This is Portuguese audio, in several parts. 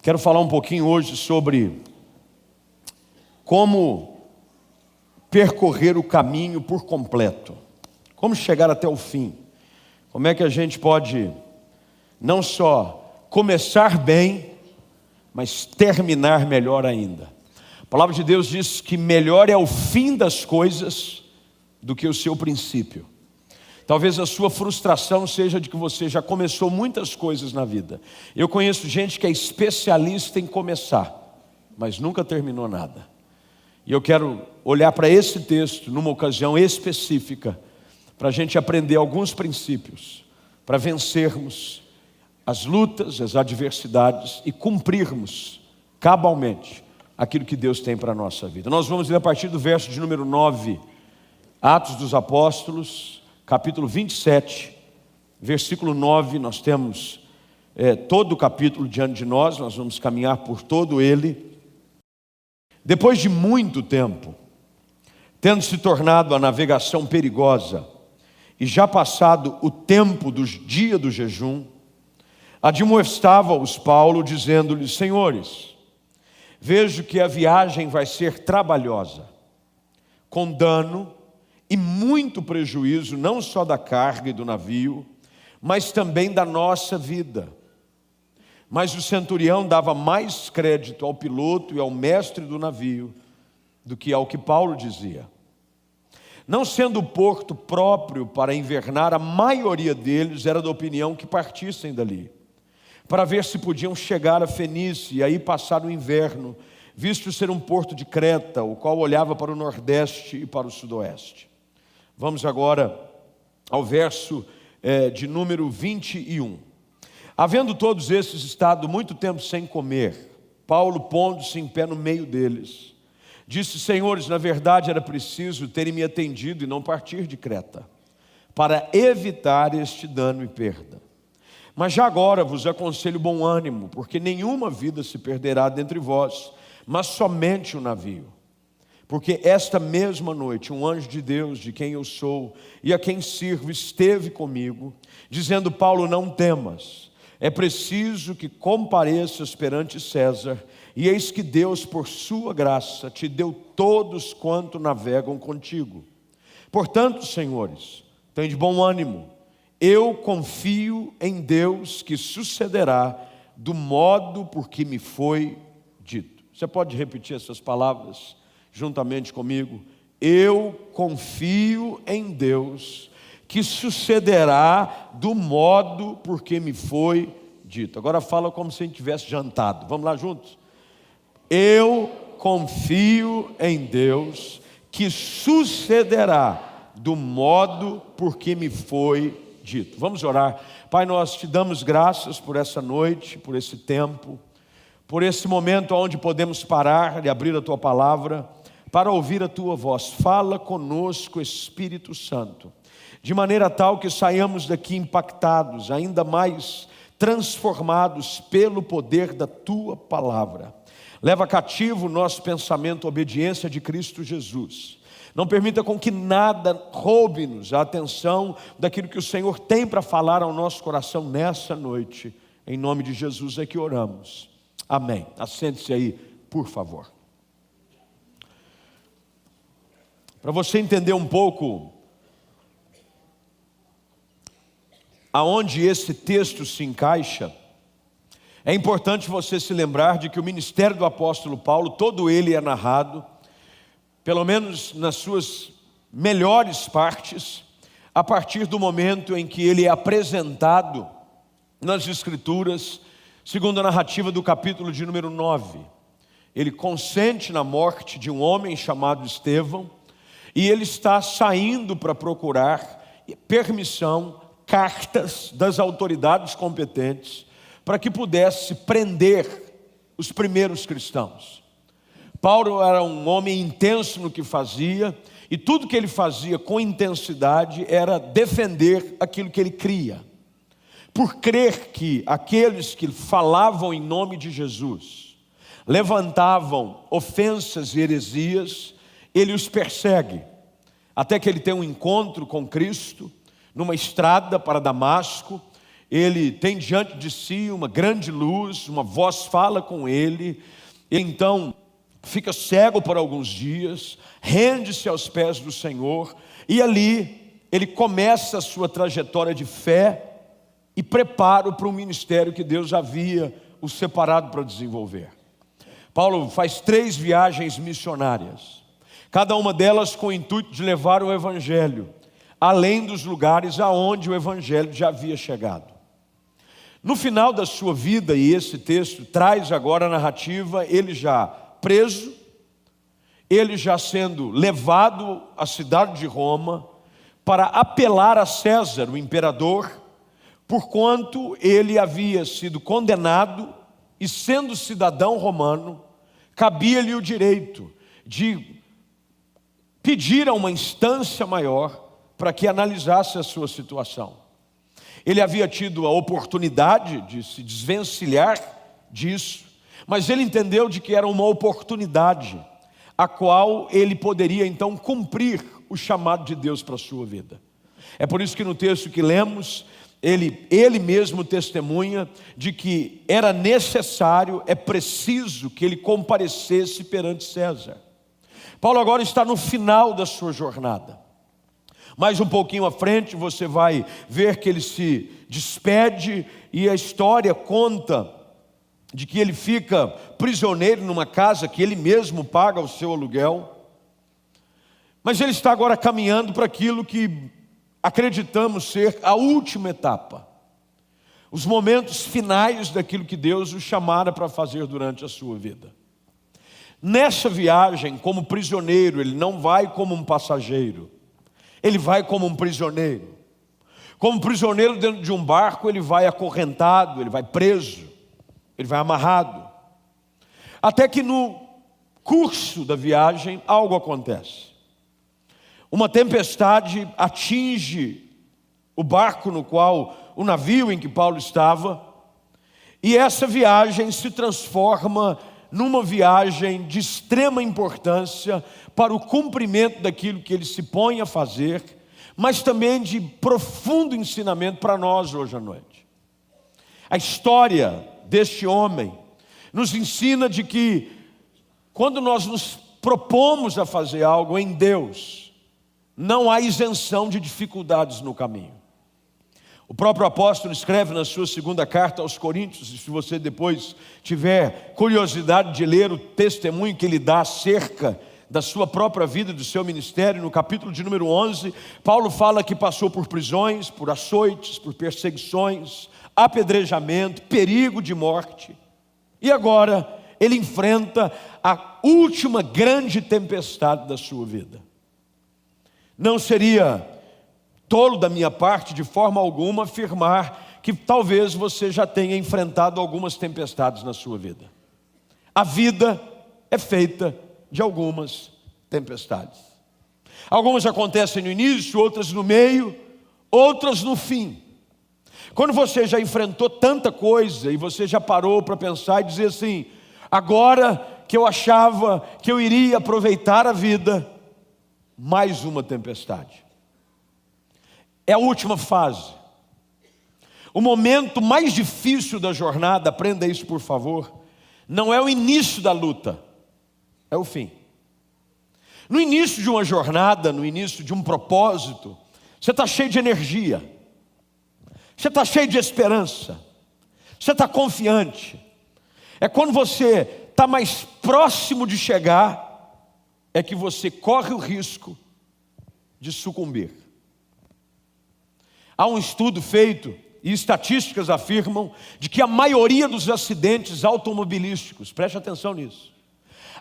Quero falar um pouquinho hoje sobre como percorrer o caminho por completo. Como chegar até o fim. Como é que a gente pode não só começar bem, mas terminar melhor ainda. A palavra de Deus diz que melhor é o fim das coisas do que o seu princípio. Talvez a sua frustração seja de que você já começou muitas coisas na vida. Eu conheço gente que é especialista em começar, mas nunca terminou nada. E eu quero olhar para esse texto numa ocasião específica, para a gente aprender alguns princípios, para vencermos as lutas, as adversidades e cumprirmos cabalmente aquilo que Deus tem para a nossa vida. Nós vamos ler a partir do verso de número 9, Atos dos Apóstolos, capítulo 27, versículo 9, nós temos todo o capítulo diante de nós, nós vamos caminhar por todo ele. Depois de muito tempo, tendo se tornado a navegação perigosa, e já passado o tempo dos dias do jejum, admoestava-os Paulo, dizendo-lhes: Senhores, vejo que a viagem vai ser trabalhosa, com dano e muito prejuízo, não só da carga e do navio, mas também da nossa vida. Mas o centurião dava mais crédito ao piloto e ao mestre do navio do que ao que Paulo dizia. Não sendo o porto próprio para invernar, a maioria deles era da opinião que partissem dali, para ver se podiam chegar a Fenícia e aí passar o inverno, visto ser um porto de Creta, o qual olhava para o nordeste e para o sudoeste. Vamos agora ao verso de número 21. Havendo todos esses estado muito tempo sem comer, Paulo, pondo-se em pé no meio deles, disse: Senhores, na verdade era preciso terem me atendido e não partir de Creta, para evitar este dano e perda. Mas já agora vos aconselho bom ânimo, porque nenhuma vida se perderá dentre vós, mas somente o navio. Porque esta mesma noite um anjo de Deus, de quem eu sou e a quem sirvo, esteve comigo, dizendo: Paulo, não temas, é preciso que compareças perante César, e eis que Deus, por sua graça, te deu todos quanto navegam contigo. Portanto, senhores, tende bom ânimo, eu confio em Deus que sucederá do modo por que me foi dito. Você pode repetir essas palavras juntamente comigo? Eu confio em Deus que sucederá do modo por que me foi dito. Agora fala como se a gente tivesse jantado. Vamos lá juntos? Eu confio em Deus que sucederá do modo por que me foi dito. Vamos orar. Pai, nós te damos graças por essa noite, por esse tempo, por esse momento onde podemos parar e abrir a tua palavra para ouvir a tua voz. Fala conosco, Espírito Santo, de maneira tal que saiamos daqui impactados, ainda mais transformados pelo poder da tua palavra. Leva cativo o nosso pensamento à obediência de Cristo Jesus. Não permita com que nada roube-nos a atenção daquilo que o Senhor tem para falar ao nosso coração nessa noite. Em nome de Jesus é que oramos. Amém. Assente-se aí, por favor. Para você entender um pouco aonde esse texto se encaixa, é importante você se lembrar de que o ministério do apóstolo Paulo, todo ele é narrado, pelo menos nas suas melhores partes, a partir do momento em que ele é apresentado nas Escrituras, segundo a narrativa do capítulo de número 9. Ele consente na morte de um homem chamado Estevão, e ele está saindo para procurar permissão, cartas das autoridades competentes, para que pudesse prender os primeiros cristãos. Paulo era um homem intenso no que fazia, e tudo que ele fazia com intensidade era defender aquilo que ele cria. Por crer que aqueles que falavam em nome de Jesus levantavam ofensas e heresias, ele os persegue, até que ele tem um encontro com Cristo, numa estrada para Damasco. ele tem diante de si uma grande luz, uma voz fala com ele, então fica cego por alguns dias, rende-se aos pés do Senhor, e ali ele começa a sua trajetória de fé e preparo para o ministério que Deus havia o separado para desenvolver. Paulo faz 3 viagens missionárias, cada uma delas com o intuito de levar o Evangelho além dos lugares aonde o Evangelho já havia chegado. No final da sua vida, e esse texto traz agora a narrativa, ele já preso, ele já sendo levado à cidade de Roma para apelar a César, o imperador, porquanto ele havia sido condenado e, sendo cidadão romano, cabia-lhe o direito de pedir a uma instância maior para que analisasse a sua situação. Ele havia tido a oportunidade de se desvencilhar disso, mas ele entendeu de que era uma oportunidade a qual ele poderia então cumprir o chamado de Deus para a sua vida. É por isso que no texto que lemos, ele mesmo testemunha de que era necessário, é preciso que ele comparecesse perante César. Paulo agora está no final da sua jornada. Mais um pouquinho à frente você vai ver que ele se despede e a história conta de que ele fica prisioneiro numa casa que ele mesmo paga o seu aluguel. Mas ele está agora caminhando para aquilo que acreditamos ser a última etapa, os momentos finais daquilo que Deus o chamara para fazer durante a sua vida. Nessa viagem, como prisioneiro, ele não vai como um passageiro, ele vai como um prisioneiro. Como prisioneiro dentro de um barco, ele vai acorrentado, ele vai preso, ele vai amarrado. Até que no curso da viagem, algo acontece. Uma tempestade atinge o barco no qual, o navio em que Paulo estava, e essa viagem se transforma numa viagem de extrema importância para o cumprimento daquilo que ele se põe a fazer, mas também de profundo ensinamento para nós hoje à noite. A história deste homem nos ensina de que quando nós nos propomos a fazer algo em Deus, não há isenção de dificuldades no caminho. O próprio apóstolo escreve na sua 2ª carta aos Coríntios, e se você depois tiver curiosidade de ler o testemunho que ele dá acerca da sua própria vida, do seu ministério, no capítulo de número 11, Paulo fala que passou por prisões, por açoites, por perseguições, apedrejamento, perigo de morte. E agora ele enfrenta a última grande tempestade da sua vida. Não seria tolo da minha parte, de forma alguma, afirmar que talvez você já tenha enfrentado algumas tempestades na sua vida. A vida é feita de algumas tempestades. Algumas acontecem no início, outras no meio, outras no fim. Quando você já enfrentou tanta coisa e você já parou para pensar e dizer assim: agora que eu achava que eu iria aproveitar a vida, mais uma tempestade. É a última fase. O momento mais difícil da jornada, aprenda isso por favor, não é o início da luta, é o fim. No início de uma jornada, no início de um propósito, você está cheio de energia, você está cheio de esperança, você está confiante. É quando você está mais próximo de chegar, é que você corre o risco de sucumbir. Há um estudo feito, e estatísticas afirmam, de que a maioria dos acidentes automobilísticos, preste atenção nisso,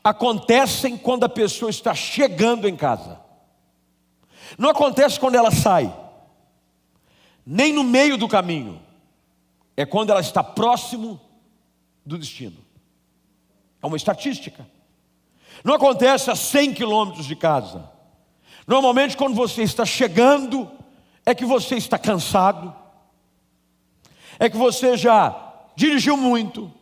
acontecem quando a pessoa está chegando em casa. Não acontece quando ela sai, nem no meio do caminho. É quando ela está próximo do destino. É uma estatística. Não acontece a 100 quilômetros de casa. Normalmente quando você está chegando, é que você está cansado, é que você já dirigiu muito,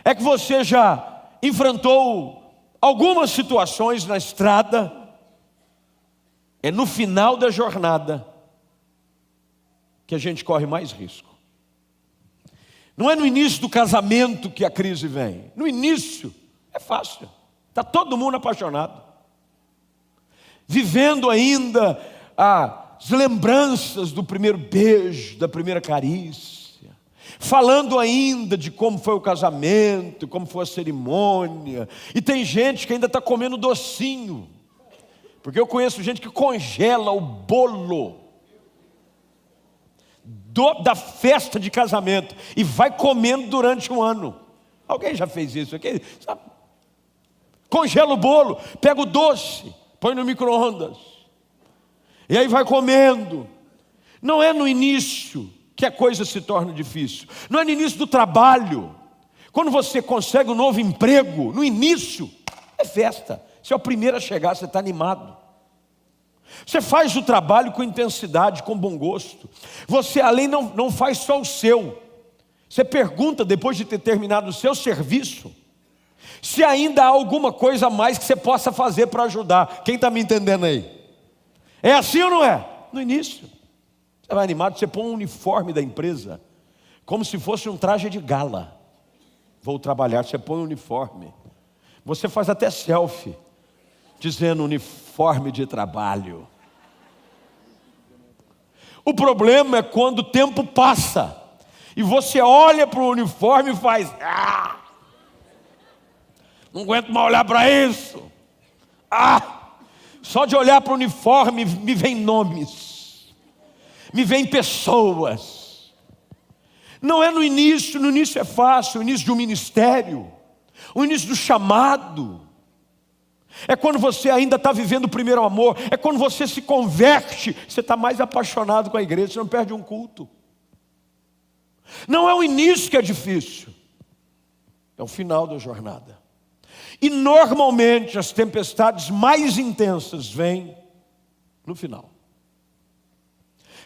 é que você já enfrentou algumas situações na estrada. É no final da jornada que a gente corre mais risco. Não é no início do casamento que a crise vem. No início é fácil. Está todo mundo apaixonado. Vivendo ainda as lembranças do primeiro beijo, da primeira carícia. Falando ainda de como foi o casamento, como foi a cerimônia. E tem gente que ainda está comendo docinho. Porque eu conheço gente que congela o bolo da festa de casamento e vai comendo durante um ano. Alguém já fez isso aqui? Sabe? Congela o bolo, pega o doce, põe no micro-ondas e aí vai comendo. Não é no início que a coisa se torna difícil. Não é no início do trabalho. Quando você consegue um novo emprego, no início é festa. Se é o primeiro a chegar, você está animado. Você faz o trabalho com intensidade, com bom gosto. Você além não faz só o seu. Você pergunta depois de ter terminado o seu serviço, se ainda há alguma coisa a mais que você possa fazer para ajudar. Quem está me entendendo aí? É assim ou não é? No início. Você vai animado, você põe um uniforme da empresa, como se fosse um traje de gala. Vou trabalhar, você põe um uniforme. Você faz até selfie, dizendo uniforme de trabalho. O problema é quando o tempo passa e você olha para o uniforme e faz: não aguento mais olhar para isso. Só de olhar para o uniforme me vem nomes, me vem pessoas. Não é no início é fácil, o início de um ministério, o início do chamado. É quando você ainda está vivendo o primeiro amor. É quando você se converte. Você está mais apaixonado com a igreja. Você não perde um culto. Não é o início que é difícil. É o final da jornada. E normalmente as tempestades mais intensas vêm no final.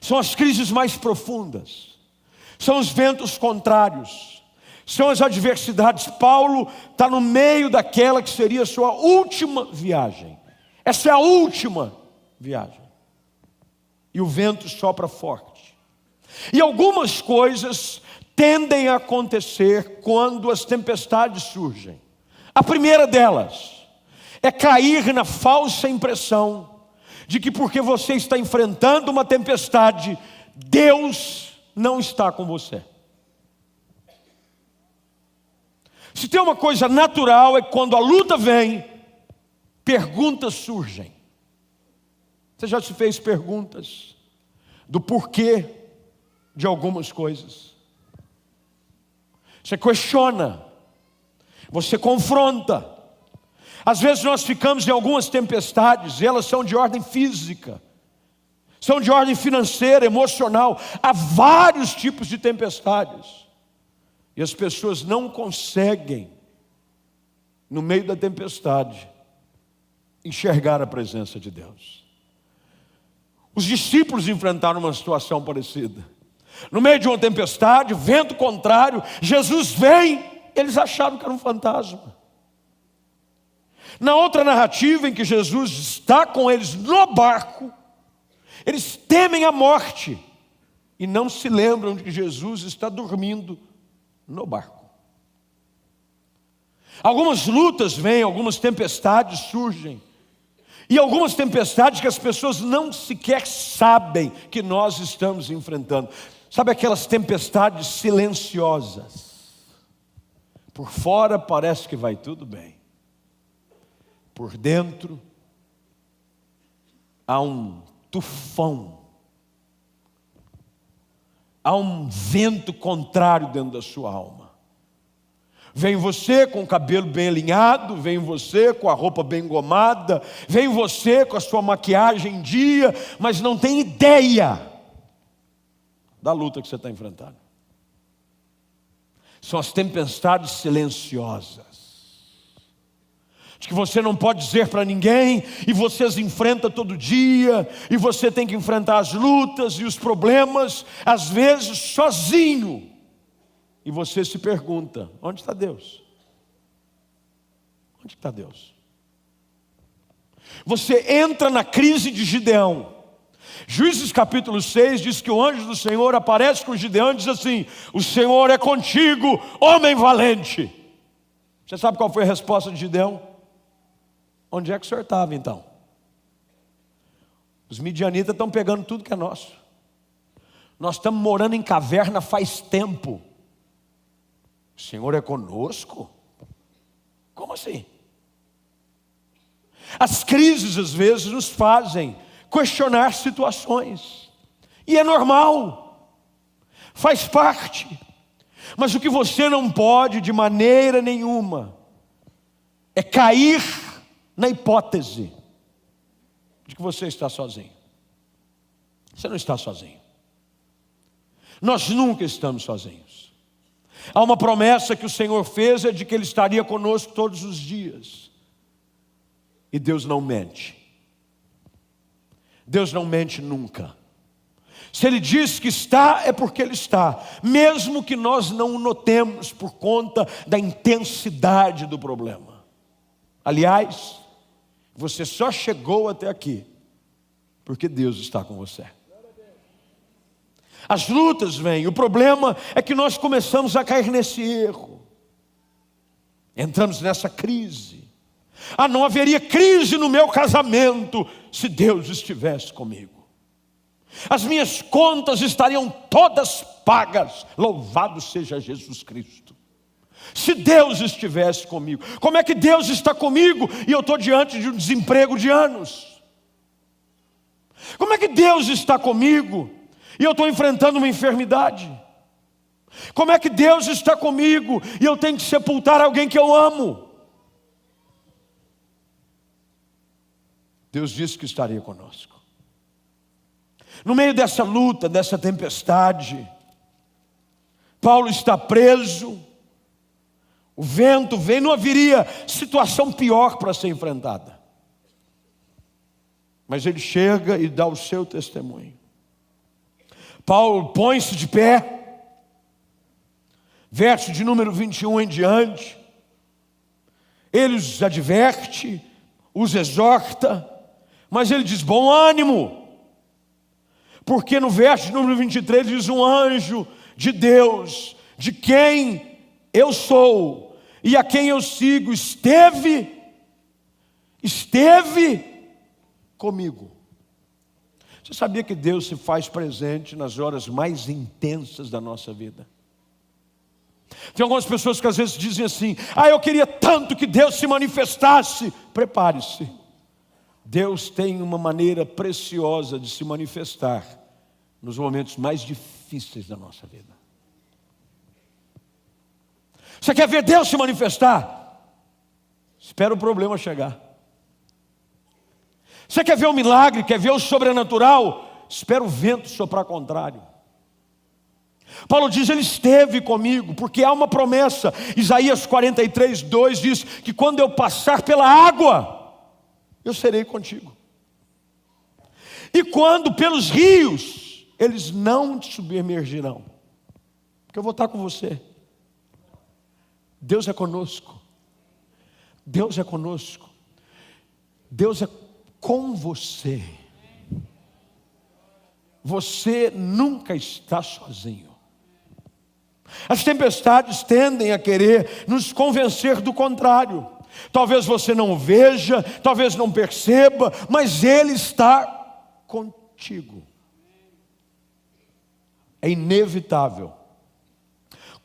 São as crises mais profundas. São os ventos contrários. São as adversidades. Paulo está no meio daquela que seria a sua última viagem. Essa é a última viagem. E o vento sopra forte. E algumas coisas tendem a acontecer quando as tempestades surgem. A primeira delas é cair na falsa impressão de que porque você está enfrentando uma tempestade, Deus não está com você. Se tem uma coisa natural é que quando a luta vem, perguntas surgem. Você já se fez perguntas do porquê de algumas coisas? Você questiona, você confronta. Às vezes nós ficamos em algumas tempestades, e elas são de ordem física, são de ordem financeira, emocional. Há vários tipos de tempestades. E as pessoas não conseguem, no meio da tempestade, enxergar a presença de Deus. Os discípulos enfrentaram uma situação parecida. No meio de uma tempestade, vento contrário, Jesus vem, eles acharam que era um fantasma. Na outra narrativa em que Jesus está com eles no barco, eles temem a morte e não se lembram de que Jesus está dormindo no barco. Algumas lutas vêm, algumas tempestades surgem. E algumas tempestades que as pessoas não sequer sabem que nós estamos enfrentando. Sabe aquelas tempestades silenciosas? Por fora parece que vai tudo bem. Por dentro há um tufão. Há um vento contrário dentro da sua alma. Vem você com o cabelo bem alinhado, vem você com a roupa bem engomada, vem você com a sua maquiagem em dia, mas não tem ideia da luta que você está enfrentando. São as tempestades silenciosas, de que você não pode dizer para ninguém, e você as enfrenta todo dia, e você tem que enfrentar as lutas e os problemas, às vezes sozinho, e você se pergunta: onde está Deus? Onde está Deus? Você entra na crise de Gideão, Juízes capítulo 6 diz que o anjo do Senhor aparece com Gideão e diz assim: o Senhor é contigo, homem valente. Você sabe qual foi a resposta de Gideão? Onde é que o senhor estava então? Os midianitas estão pegando tudo que é nosso. Nós estamos morando em caverna faz tempo. O Senhor é conosco? Como assim? As crises às vezes nos fazem questionar situações. E é normal. Faz parte. Mas o que você não pode de maneira nenhuma é cair na hipótese de que você está sozinho. Você não está sozinho. Nós nunca estamos sozinhos. Há uma promessa que o Senhor fez, é de que Ele estaria conosco todos os dias. E Deus não mente. Deus não mente nunca. Se Ele diz que está, é porque Ele está, mesmo que nós não o notemos por conta da intensidade do problema. Aliás, você só chegou até aqui porque Deus está com você. As lutas vêm, o problema é que nós começamos a cair nesse erro. Entramos nessa crise. Não haveria crise no meu casamento se Deus estivesse comigo. As minhas contas estariam todas pagas, louvado seja Jesus Cristo. Se Deus estivesse comigo, como é que Deus está comigo e eu estou diante de um desemprego de anos? Como é que Deus está comigo e eu estou enfrentando uma enfermidade? Como é que Deus está comigo e eu tenho que sepultar alguém que eu amo? Deus disse que estaria conosco. No meio dessa luta, dessa tempestade, Paulo está preso, o vento vem, não haveria situação pior para ser enfrentada. Mas ele chega e dá o seu testemunho. Paulo põe-se de pé, verso de número 21 em diante, ele os adverte, os exorta, mas ele diz: bom ânimo, porque no verso de número 23 diz: um anjo de Deus, de quem eu sou e a quem eu sigo, esteve comigo. Você sabia que Deus se faz presente nas horas mais intensas da nossa vida? Tem algumas pessoas que às vezes dizem assim: eu queria tanto que Deus se manifestasse. Prepare-se. Deus tem uma maneira preciosa de se manifestar nos momentos mais difíceis da nossa vida. Você quer ver Deus se manifestar? Espera o problema chegar. Você quer ver o milagre, quer ver o sobrenatural? Espera o vento soprar contrário. Paulo diz: ele esteve comigo, porque há uma promessa. Isaías 43, 2 diz que quando eu passar pela água, eu serei contigo. E quando pelos rios, eles não te submergirão, porque eu vou estar com você. Deus é conosco. Deus é conosco. Deus é com você. Você nunca está sozinho. As tempestades tendem a querer nos convencer do contrário. Talvez você não veja, talvez não perceba, mas Ele está contigo. É inevitável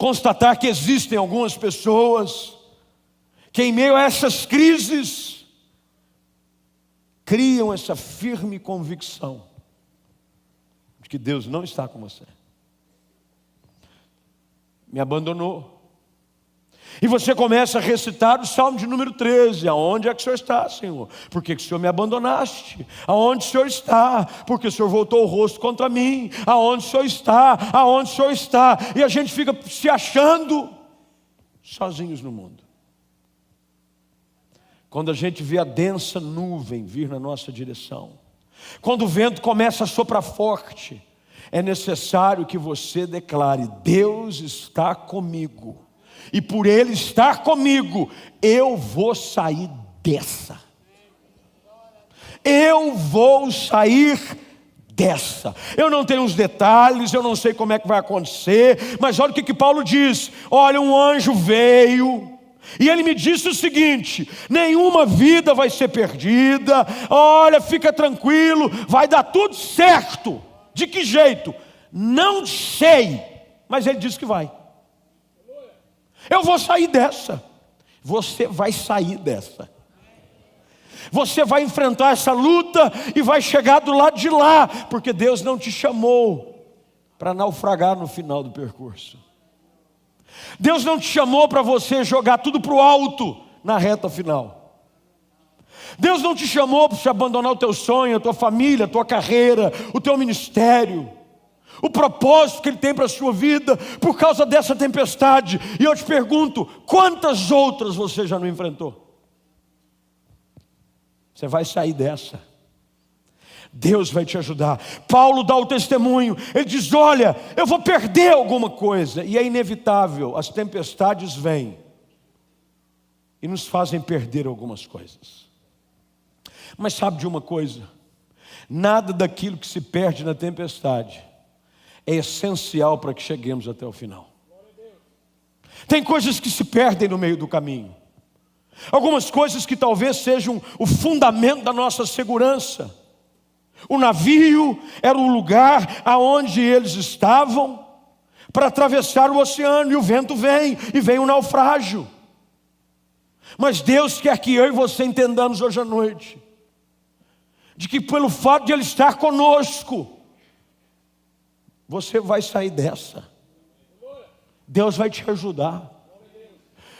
constatar que existem algumas pessoas que, em meio a essas crises, criam essa firme convicção de que Deus não está com você. Me abandonou. E você começa a recitar o Salmo de número 13. Aonde é que o Senhor está, Senhor? Por que o Senhor me abandonaste? Aonde o Senhor está? Porque o Senhor voltou o rosto contra mim. Aonde o Senhor está? Aonde o Senhor está? E a gente fica se achando sozinhos no mundo. Quando a gente vê a densa nuvem vir na nossa direção, quando o vento começa a soprar forte, é necessário que você declare: Deus está comigo. E por Ele estar comigo, eu vou sair dessa. Eu vou sair dessa. Eu não tenho os detalhes, eu não sei como é que vai acontecer, mas olha o que Paulo diz. Olha, um anjo veio e ele me disse o seguinte: nenhuma vida vai ser perdida, olha, fica tranquilo, vai dar tudo certo. De que jeito? Não sei, mas ele disse que vai. Eu vou sair dessa. Você vai sair dessa. Você vai enfrentar essa luta e vai chegar do lado de lá, porque Deus não te chamou para naufragar no final do percurso. Deus não te chamou para você jogar tudo para o alto na reta final. Deus não te chamou para você abandonar o teu sonho, a tua família, a tua carreira, o teu ministério, o propósito que Ele tem para a sua vida por causa dessa tempestade. E eu te pergunto, quantas outras você já não enfrentou? Você vai sair dessa. Deus vai te ajudar. Paulo dá o testemunho. Ele diz, olha, eu vou perder alguma coisa. E é inevitável, as tempestades vêm e nos fazem perder algumas coisas. Mas sabe de uma coisa? Nada daquilo que se perde na tempestade é essencial para que cheguemos até o final. Tem coisas que se perdem no meio do caminho. Algumas coisas que talvez sejam o fundamento da nossa segurança. O navio era o lugar aonde eles estavam para atravessar o oceano, e o vento vem, e vem um naufrágio. Mas Deus quer que eu e você entendamos hoje à noite, de que pelo fato de Ele estar conosco, você vai sair dessa. Deus vai te ajudar.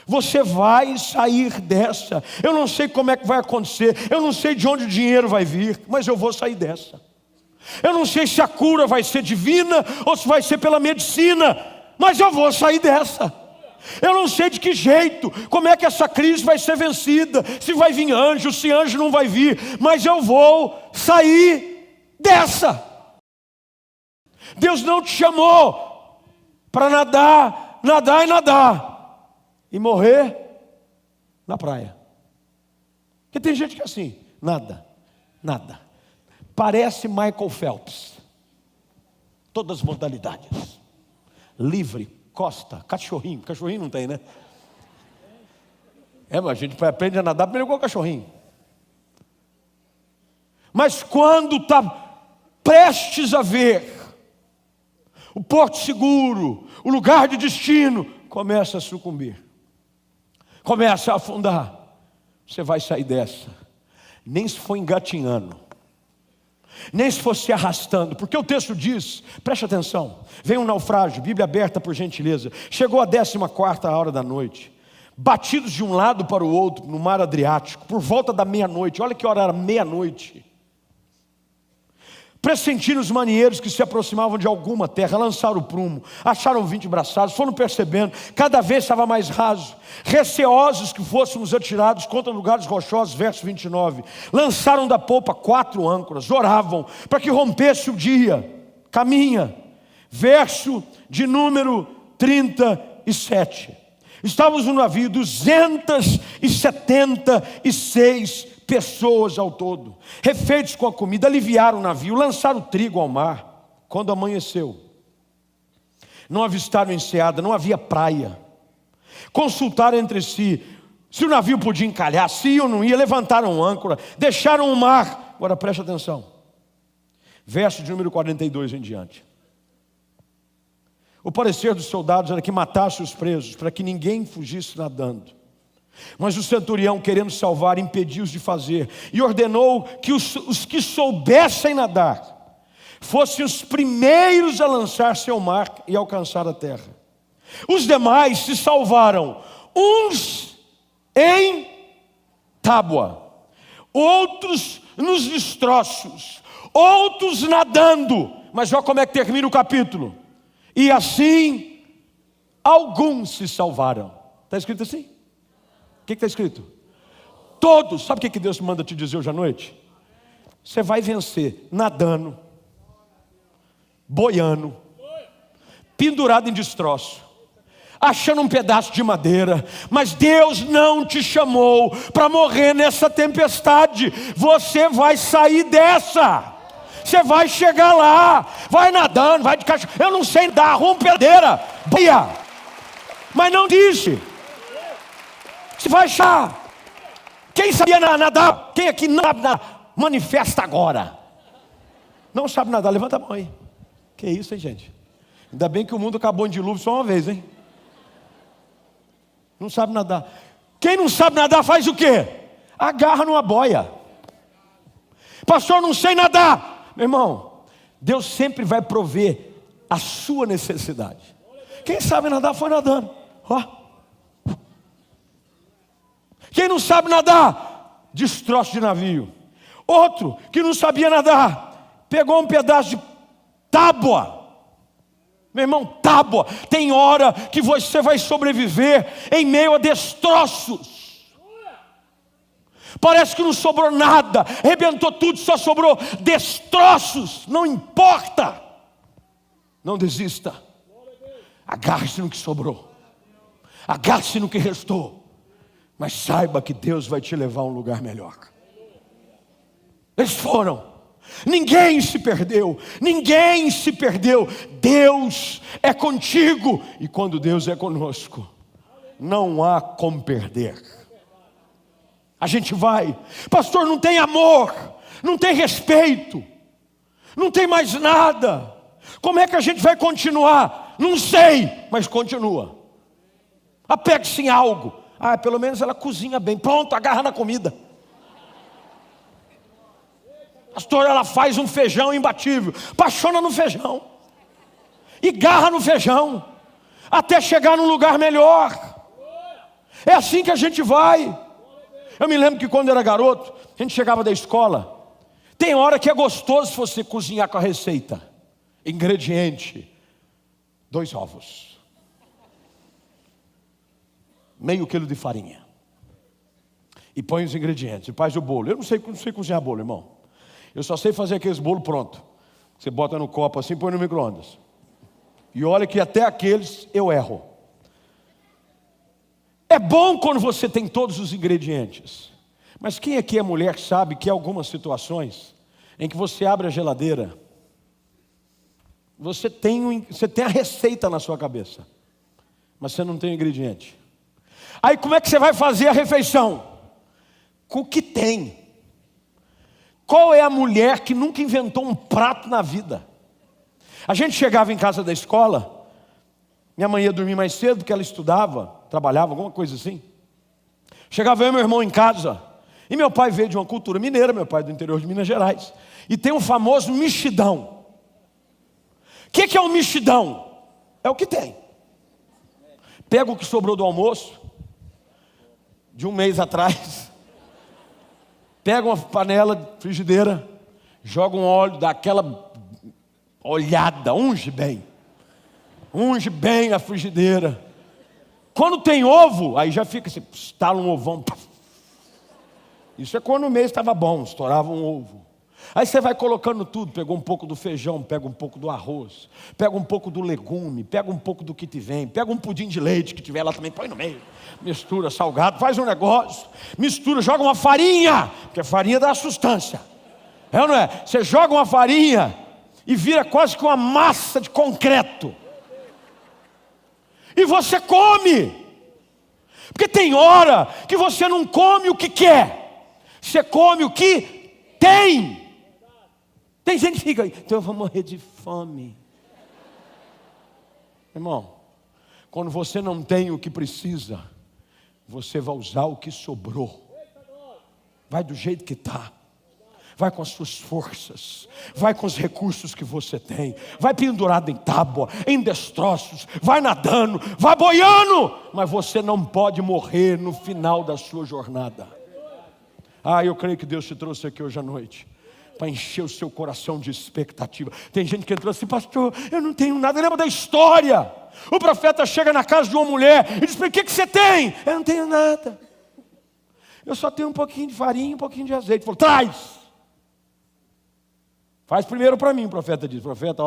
Você vai sair dessa. Eu não sei como é que vai acontecer, eu não sei de onde o dinheiro vai vir, mas eu vou sair dessa. Eu não sei se a cura vai ser divina ou se vai ser pela medicina, mas eu vou sair dessa. Eu não sei de que jeito, como é que essa crise vai ser vencida, se vai vir anjo, se anjo não vai vir, mas eu vou sair dessa. Deus não te chamou para nadar e morrer na praia. Porque tem gente que é assim, nada. Parece Michael Phelps. Todas as modalidades. Livre, costa, cachorrinho. Cachorrinho não tem, né? Mas a gente aprende a nadar primeiro igual cachorrinho. Mas quando está prestes a ver o porto seguro, o lugar de destino, começa a sucumbir, começa a afundar, você vai sair dessa. Nem se for engatinhando, nem se for se arrastando, porque o texto diz, preste atenção, vem um naufrágio, Bíblia aberta por gentileza, chegou a 14ª hora da noite, batidos de um lado para o outro no mar Adriático, por volta da meia-noite. Olha que hora era, meia-noite. Pressentiram os marinheiros que se aproximavam de alguma terra, lançaram o prumo, acharam 20 braçados, foram percebendo, cada vez estava mais raso, receosos que fôssemos atirados contra lugares rochosos, verso 29, lançaram da popa 4 âncoras, oravam para que rompesse o dia, caminha, verso de número 37, estávamos no navio, 276 pessoas ao todo, refeitos com a comida, aliviaram o navio, lançaram o trigo ao mar. Quando amanheceu, não avistaram enseada, não havia praia. Consultaram entre si se o navio podia encalhar, se ia ou não ia, levantaram âncora, deixaram o mar. Agora preste atenção, verso de número 42 em diante. O parecer dos soldados era que matasse os presos, para que ninguém fugisse nadando. Mas o centurião, querendo salvar, impediu-os de fazer, e ordenou que os que soubessem nadar fossem os primeiros a lançar-se ao mar e alcançar a terra. Os demais se salvaram, uns em tábua, outros nos destroços, outros nadando. Mas olha como é que termina o capítulo. E assim alguns se salvaram. Está escrito assim? O que está escrito? Todos. Sabe o que Deus manda te dizer hoje à noite? Você vai vencer nadando, boiando, pendurado em destroço, achando um pedaço de madeira. Mas Deus não te chamou para morrer nessa tempestade. Você vai sair dessa. Você vai chegar lá, vai nadando, vai de cachorro. Eu não sei dar, rompedeira, boia. Mas não disse. Você vai achar. Quem sabia nadar? Quem aqui não sabe nadar? Manifesta agora. Não sabe nadar, levanta a mão aí. Que isso, hein, gente? Ainda bem que o mundo acabou em dilúvio só uma vez, hein? Não sabe nadar. Quem não sabe nadar faz o quê? Agarra numa boia. Pastor, não sei nadar. Meu irmão, Deus sempre vai prover a sua necessidade. Quem sabe nadar foi nadando. Ó. Quem não sabe nadar, destroço de navio. Outro que não sabia nadar, pegou um pedaço de tábua. Meu irmão, tábua. Tem hora que você vai sobreviver em meio a destroços. Parece que não sobrou nada, arrebentou tudo, só sobrou destroços. Não importa. Não desista. Agarre-se no que sobrou. Agarre-se no que restou. Mas saiba que Deus vai te levar a um lugar melhor. Eles foram. Ninguém se perdeu. Ninguém se perdeu. Deus é contigo. E quando Deus é conosco, não há como perder. A gente vai. Pastor, não tem amor. Não tem respeito. Não tem mais nada. Como é que a gente vai continuar? Não sei, mas continua. Apegue-se em algo. Ah, pelo menos ela cozinha bem. Pronto, agarra na comida. Pastor, ela faz um feijão imbatível. Apaixona no feijão. E garra no feijão. Até chegar num lugar melhor. É assim que a gente vai. Eu me lembro que quando eu era garoto, a gente chegava da escola. Tem hora que é gostoso você cozinhar com a receita. Ingrediente: 2 ovos. Meio quilo de farinha. E põe os ingredientes, e faz o bolo. Eu não sei cozinhar bolo, irmão. Eu só sei fazer aqueles bolos pronto. Você bota no copo assim, põe no micro-ondas. E olha que até aqueles eu erro. É bom quando você tem todos os ingredientes. Mas quem aqui é mulher sabe que há algumas situações em que você abre a geladeira, você tem a receita na sua cabeça, mas você não tem o ingrediente. Aí como é que você vai fazer a refeição? Com o que tem. Qual é a mulher que nunca inventou um prato na vida? A gente chegava em casa da escola, minha mãe ia dormir mais cedo porque ela estudava, trabalhava, alguma coisa assim. Chegava eu e meu irmão em casa, e meu pai veio de uma cultura mineira, meu pai é do interior de Minas Gerais, e tem o famoso mexidão. O que é um mexidão? É o que tem. Pega o que sobrou do almoço, de um mês atrás, pega uma panela de frigideira, joga um óleo, dá aquela olhada, unge bem a frigideira. Quando tem ovo, aí já fica assim, estala um ovão. Isso é quando o mês estava bom, estourava um ovo. Aí você vai colocando tudo, pegou um pouco do feijão, pega um pouco do arroz, pega um pouco do legume, pega um pouco do que te vem, pega um pudim de leite que tiver lá também, põe no meio, mistura salgado, faz um negócio, mistura, joga uma farinha, porque a farinha dá sustância. É ou não é? Você joga uma farinha e vira quase que uma massa de concreto. E você come. Porque tem hora que você não come o que quer, você come o que tem. Tem gente que fica, então eu vou morrer de fome. Irmão, quando você não tem o que precisa, você vai usar o que sobrou. Vai do jeito que está. Vai com as suas forças. Vai com os recursos que você tem. Vai pendurado em tábua, em destroços. Vai nadando, vai boiando. Mas você não pode morrer no final da sua jornada. Eu creio que Deus te trouxe aqui hoje à noite para encher o seu coração de expectativa. Tem gente que entrou assim, pastor, eu não tenho nada. Lembra da história? O profeta chega na casa de uma mulher e diz, o que você tem? Eu não tenho nada. Eu só tenho um pouquinho de farinha e um pouquinho de azeite. Ele falou, traz. Faz primeiro para mim, o profeta diz. Profeta,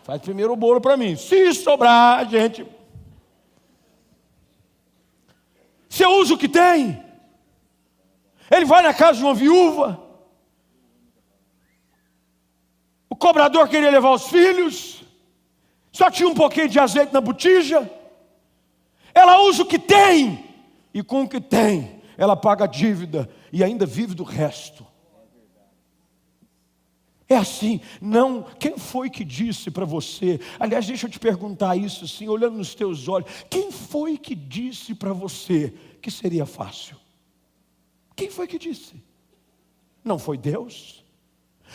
faz primeiro o bolo para mim. Se sobrar, gente, você usa o que tem. Ele vai na casa de uma viúva. O cobrador queria levar os filhos, só tinha um pouquinho de azeite na botija. Ela usa o que tem, e com o que tem, ela paga a dívida e ainda vive do resto. É assim, não, quem foi que disse para você? Aliás, deixa eu te perguntar isso assim, olhando nos teus olhos. Quem foi que disse para você que seria fácil? Quem foi que disse? Não foi Deus?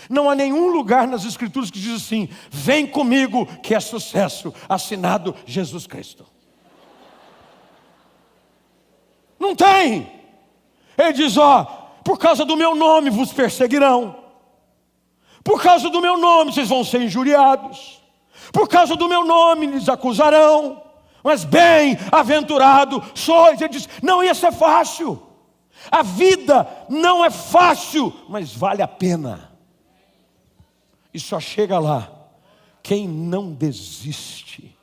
Não há nenhum lugar nas Escrituras que diz assim: vem comigo que é sucesso, assinado Jesus Cristo. Não tem. Ele diz, ó, por causa do meu nome vos perseguirão. Por causa do meu nome vocês vão ser injuriados. Por causa do meu nome lhes acusarão. Mas bem-aventurado sois. Ele diz, não ia ser fácil. A vida não é fácil, mas vale a pena. E só chega lá quem não desiste.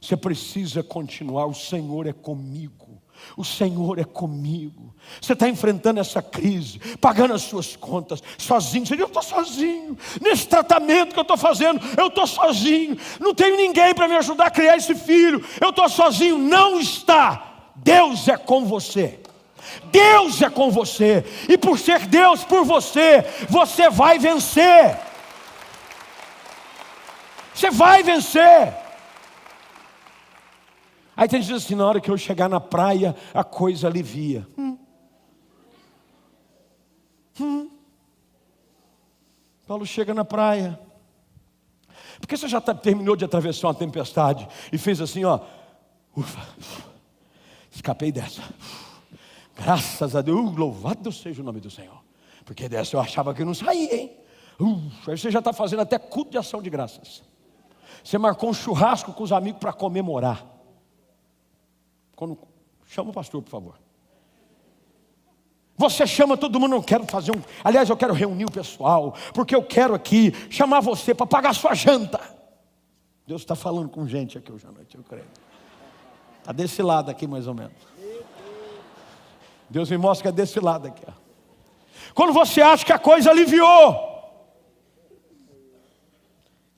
Você precisa continuar, o Senhor é comigo. O Senhor é comigo. Você está enfrentando essa crise, pagando as suas contas, sozinho. Você diz, eu estou sozinho. Nesse tratamento que eu estou fazendo, eu estou sozinho. Não tenho ninguém para me ajudar a criar esse filho. Eu estou sozinho. Não está. Deus é com você. Deus é com você. E por ser Deus por você, você vai vencer. Você vai vencer. Aí tem gente assim, na hora que eu chegar na praia, a coisa alivia. Paulo chega na praia. Porque você já terminou de atravessar uma tempestade e fez assim, ó. Ufa, escapei dessa. Graças a Deus, louvado seja o nome do Senhor. Porque dessa eu achava que não saía, hein? Aí você já está fazendo até culto de ação de graças. Você marcou um churrasco com os amigos para comemorar. Chama o pastor, por favor. Você chama todo mundo, eu quero fazer um... Aliás, eu quero reunir o pessoal, porque eu quero aqui chamar você para pagar a sua janta. Deus está falando com gente aqui hoje à noite, eu creio. Está desse lado aqui mais ou menos. Deus me mostra que é desse lado aqui. Ó. Quando você acha que a coisa aliviou.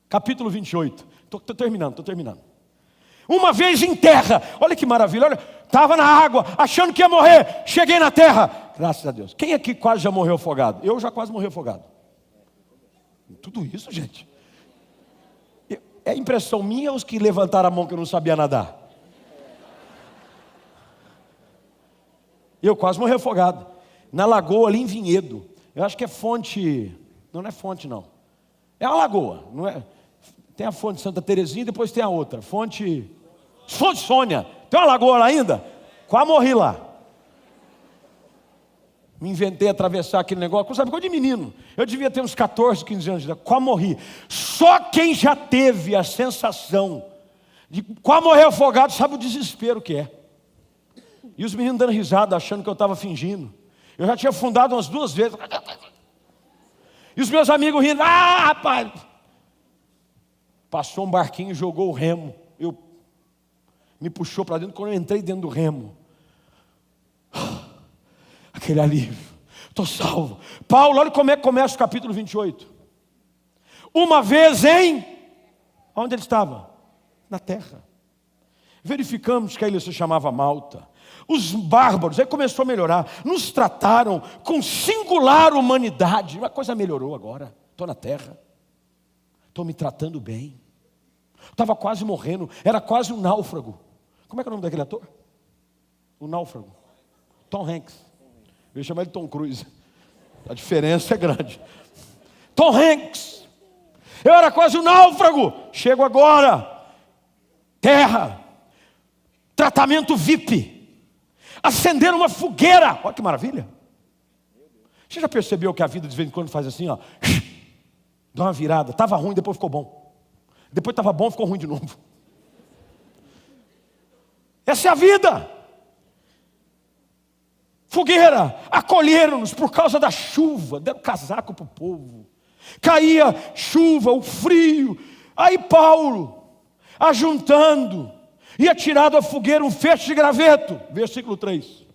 Capítulo 28. Estou terminando. Uma vez em terra, olha que maravilha, olha, estava na água, achando que ia morrer, cheguei na terra, graças a Deus. Quem aqui quase já morreu afogado? Eu já quase morri afogado. Tudo isso, gente. É impressão minha ou os que levantaram a mão que eu não sabia nadar? Eu quase morri afogado. Na lagoa ali em Vinhedo. Eu acho que é fonte, não é fonte não. É uma lagoa, não é? Tem a fonte Santa Terezinha e depois tem a outra. Fonte Sônia. Tem uma lagoa lá ainda? Quase morri lá. Me inventei a atravessar aquele negócio. Sabe, coisa de menino. Eu devia ter uns 14, 15 anos de idade. Quase morri. Só quem já teve a sensação de quase morrer afogado sabe o desespero que é. E os meninos dando risada, achando que eu estava fingindo. Eu já tinha afundado umas 2 vezes. E os meus amigos rindo. Ah, rapaz! Passou um barquinho e jogou o remo. Me puxou para dentro. Quando eu entrei dentro do remo, aquele alívio. Estou salvo. Paulo, olha como é que começa o capítulo 28. Uma vez onde ele estava? Na terra. Verificamos que a ilha se chamava Malta. Os bárbaros, aí começou a melhorar. Nos trataram com singular humanidade. Uma coisa melhorou agora. Estou na terra. Estou me tratando bem. Estava quase morrendo. Era quase um náufrago. Como é que é o nome daquele ator? O náufrago. Tom Hanks. Eu ia chamar ele de Tom Cruise. A diferença é grande. Tom Hanks. Eu era quase um náufrago. Chego agora. Terra. Tratamento VIP. Acender uma fogueira. Olha que maravilha. Você já percebeu que a vida de vez em quando faz assim, ó? Dá uma virada. Estava ruim, depois ficou bom. Depois estava bom, ficou ruim de novo. Essa é a vida. Fogueira. Acolheram-nos por causa da chuva. Deram casaco para o povo. Caía chuva, o frio. Aí Paulo, ajuntando, ia tirar da fogueira um feixe de graveto. Versículo 3. Vocês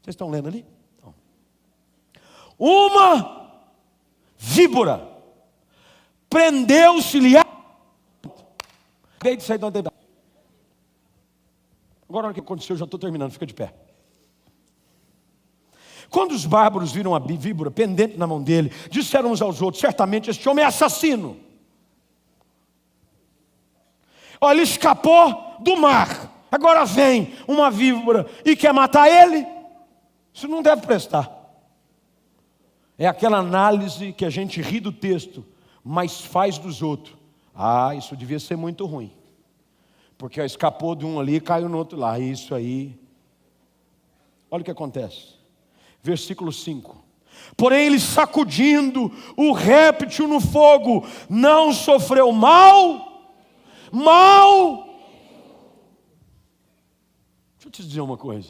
estão lendo ali? Então. Uma víbora, prendeu-se-lhe a... Acabei de sair de uma tempestade. Agora, o que aconteceu, eu já estou terminando, fica de pé. Quando os bárbaros viram a víbora pendente na mão dele, disseram uns aos outros: certamente este homem é assassino. Olha, ele escapou do mar, agora vem uma víbora e quer matar ele. Isso não deve prestar. É aquela análise que a gente ri do texto, mas faz dos outros. Ah, isso devia ser muito ruim, porque escapou de um ali e caiu no outro lá. Isso aí. Olha o que acontece. Versículo 5. Porém ele, sacudindo o réptil no fogo, não sofreu mal. Deixa eu te dizer uma coisa.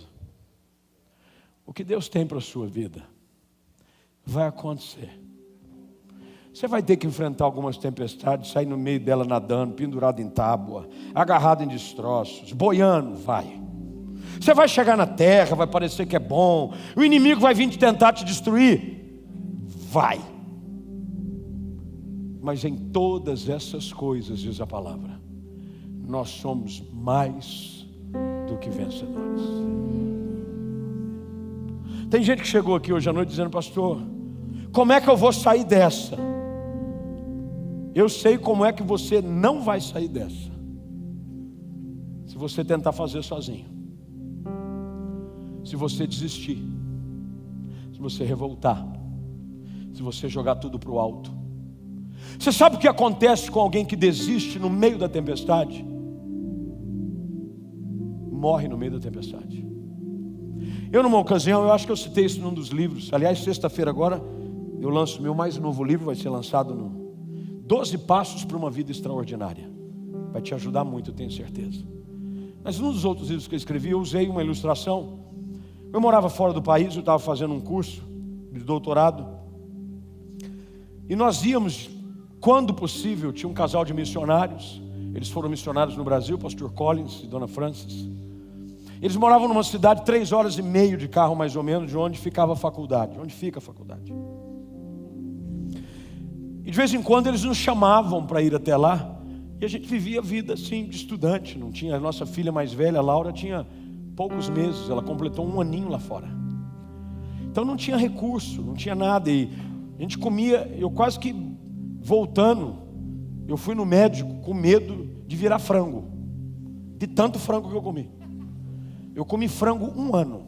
O que Deus tem para a sua vida vai acontecer. Você vai ter que enfrentar algumas tempestades, sair no meio dela nadando, pendurado em tábua, agarrado em destroços, boiando, vai. Você vai chegar na terra, vai parecer que é bom, o inimigo vai vir te tentar te destruir, vai. Mas em todas essas coisas, diz a palavra, nós somos mais do que vencedores. Tem gente que chegou aqui hoje à noite dizendo: pastor, como é que eu vou sair dessa? Eu sei como é que você não vai sair dessa, se você tentar fazer sozinho. Se você desistir, se você revoltar, se você jogar tudo para o alto. Você sabe o que acontece com alguém que desiste no meio da tempestade? Morre no meio da tempestade. Eu, numa ocasião, eu acho que eu citei isso num dos livros. Aliás, sexta-feira agora eu lanço o meu mais novo livro, vai ser lançado no 12 Passos para uma Vida Extraordinária. Vai te ajudar muito, eu tenho certeza. Mas num dos outros livros que eu escrevi, eu usei uma ilustração. Eu morava fora do país, eu estava fazendo um curso de doutorado. E nós íamos, quando possível, tinha um casal de missionários. Eles foram missionários no Brasil, pastor Collins e dona Francis. Eles moravam numa cidade 3 horas e meia de carro, mais ou menos, de onde ficava a faculdade. Onde fica a faculdade. E de vez em quando eles nos chamavam para ir até lá. E a gente vivia a vida assim, de estudante. Não tinha, a nossa filha mais velha, a Laura, tinha poucos meses, ela completou 1 aninho lá fora. Então não tinha recurso, não tinha nada. E a gente comia, eu quase que voltando, eu fui no médico com medo de virar frango, de tanto frango que eu comi. Eu comi frango 1 ano.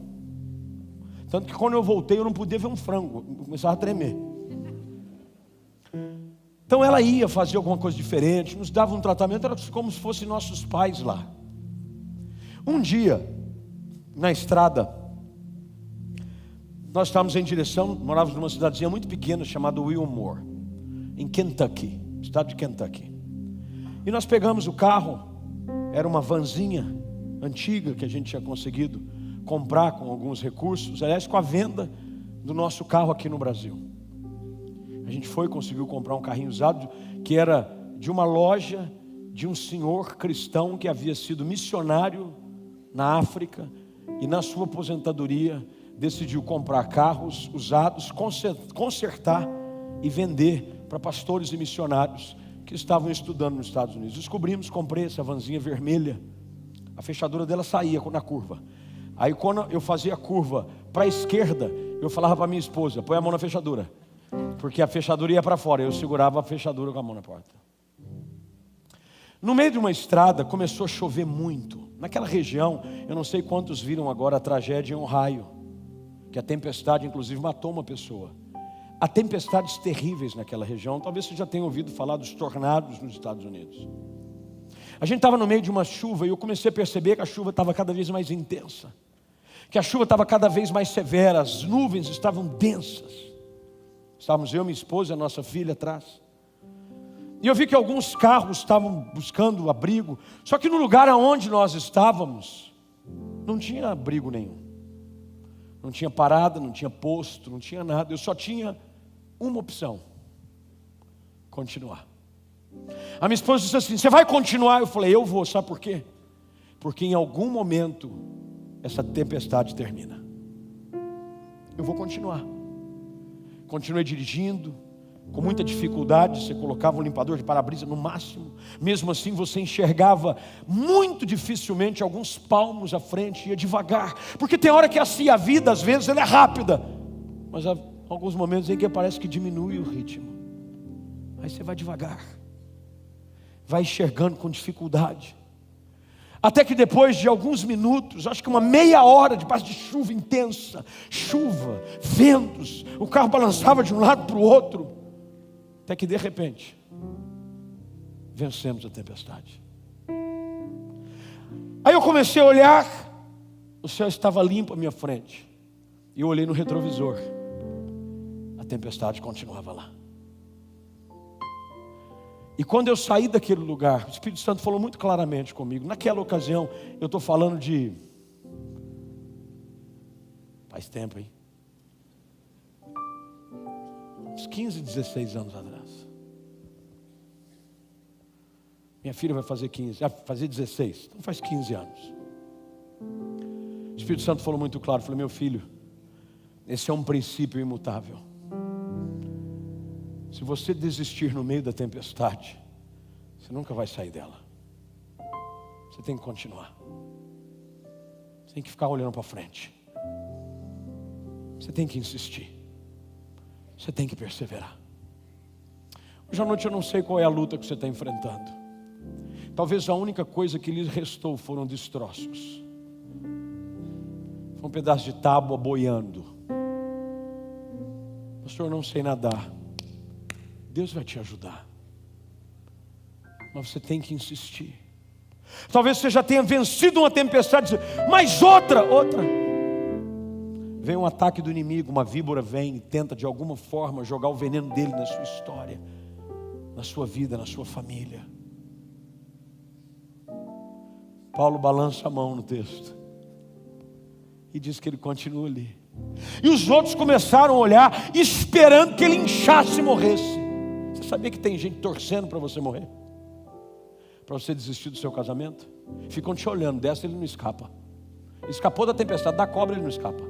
Tanto que quando eu voltei eu não podia ver um frango, eu começava a tremer. Então ela ia fazer alguma coisa diferente, nos dava um tratamento, era como se fossem nossos pais lá. Um dia, na estrada, nós estávamos em direção, morávamos numa cidadezinha muito pequena chamada Wilmore, em Kentucky, estado de Kentucky. E nós pegamos o carro, era uma vanzinha antiga que a gente tinha conseguido comprar com alguns recursos, aliás, com a venda do nosso carro aqui no Brasil. A gente conseguiu comprar um carrinho usado que era de uma loja de um senhor cristão que havia sido missionário na África e na sua aposentadoria decidiu comprar carros usados, consertar e vender para pastores e missionários que estavam estudando nos Estados Unidos. Descobrimos, comprei essa vanzinha vermelha, a fechadura dela saía na curva. Aí quando eu fazia a curva para a esquerda, eu falava para minha esposa: põe a mão na fechadura, porque a fechadura ia para fora, eu segurava a fechadura com a mão na porta. No meio de uma estrada começou a chover muito. Naquela região, eu não sei quantos viram agora a tragédia em Ohio, que a tempestade inclusive matou uma pessoa. Há tempestades terríveis naquela região. Talvez você já tenha ouvido falar dos tornados nos Estados Unidos. A gente estava no meio de uma chuva e eu comecei a perceber que a chuva estava cada vez mais intensa, que a chuva estava cada vez mais severa, as nuvens estavam densas. Estávamos eu, minha esposa e a nossa filha atrás. E eu vi que alguns carros estavam buscando abrigo. Só que no lugar onde nós estávamos, não tinha abrigo nenhum. Não tinha parada, não tinha posto, não tinha nada. Eu só tinha uma opção: continuar. A minha esposa disse assim: você vai continuar? Eu falei: eu vou. Sabe por quê? Porque em algum momento essa tempestade termina. Eu vou continuar. Continuei dirigindo, Com muita dificuldade, você colocava um limpador de para-brisa no máximo. Mesmo assim, você enxergava muito dificilmente alguns palmos à frente, ia devagar. Porque tem hora que assim, a vida às vezes ela é rápida, mas há alguns momentos em que parece que diminui o ritmo. Aí você vai devagar, vai enxergando com dificuldade. Até que depois de alguns minutos, acho que uma meia hora debaixo de chuva intensa, chuva, ventos, o carro balançava de um lado para o outro, até que de repente, vencemos a tempestade. Aí eu comecei a olhar, o céu estava limpo à minha frente, e eu olhei no retrovisor, a tempestade continuava lá. E quando eu saí daquele lugar, o Espírito Santo falou muito claramente comigo. Naquela ocasião, eu estou falando de... faz tempo, hein? Uns 15, 16 anos atrás. Minha filha vai fazer 15, vai fazer 16, então faz 15 anos. O Espírito Santo falou muito claro, falou: meu filho, esse é um princípio imutável. Se você desistir no meio da tempestade, você nunca vai sair dela. Você tem que continuar. Você tem que ficar olhando para frente. Você tem que insistir. Você tem que perseverar. Hoje à noite eu não sei qual é a luta que você está enfrentando. Talvez a única coisa que lhe restou foram destroços. Foi um pedaço de tábua boiando. Pastor, eu não sei nadar. Deus vai te ajudar, mas você tem que insistir. Talvez você já tenha vencido uma tempestade, mas outra. Vem um ataque do inimigo, uma víbora vem e tenta de alguma forma jogar o veneno dele na sua história, na sua vida, na sua família. Paulo balança a mão no texto e diz que ele continua ali. E os outros começaram a olhar, esperando que ele inchasse e morresse. Você sabia que tem gente torcendo para você morrer? Para você desistir do seu casamento? Ficam te olhando, dessa ele não escapa. Escapou da tempestade, da cobra ele não escapa.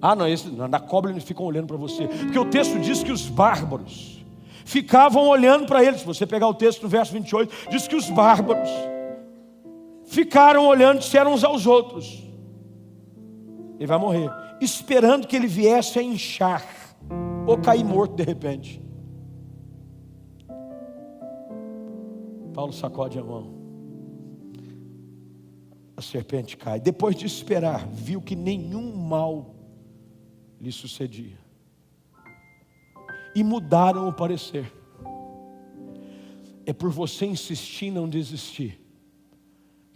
Ah não, da cobra eles ficam olhando para você. Porque o texto diz que os bárbaros ficavam olhando para ele. Se você pegar o texto no verso 28, diz que os bárbaros ficaram olhando, disseram uns aos outros: ele vai morrer, esperando que ele viesse a inchar ou cair morto de repente. Paulo sacode a mão, a serpente cai. Depois de esperar, viu que nenhum mal lhe sucedia, e mudaram o parecer. É por você insistir em não desistir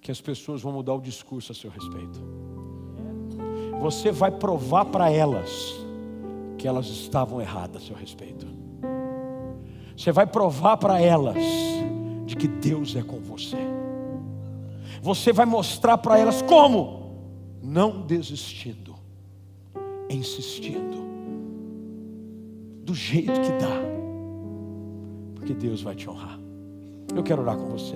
que as pessoas vão mudar o discurso a seu respeito. Você vai provar para elas que elas estavam erradas a seu respeito. Você vai provar para elas de que Deus é com você. Você vai mostrar para elas como? Não desistindo, insistindo, do jeito que dá, porque Deus vai te honrar. Eu quero orar com você.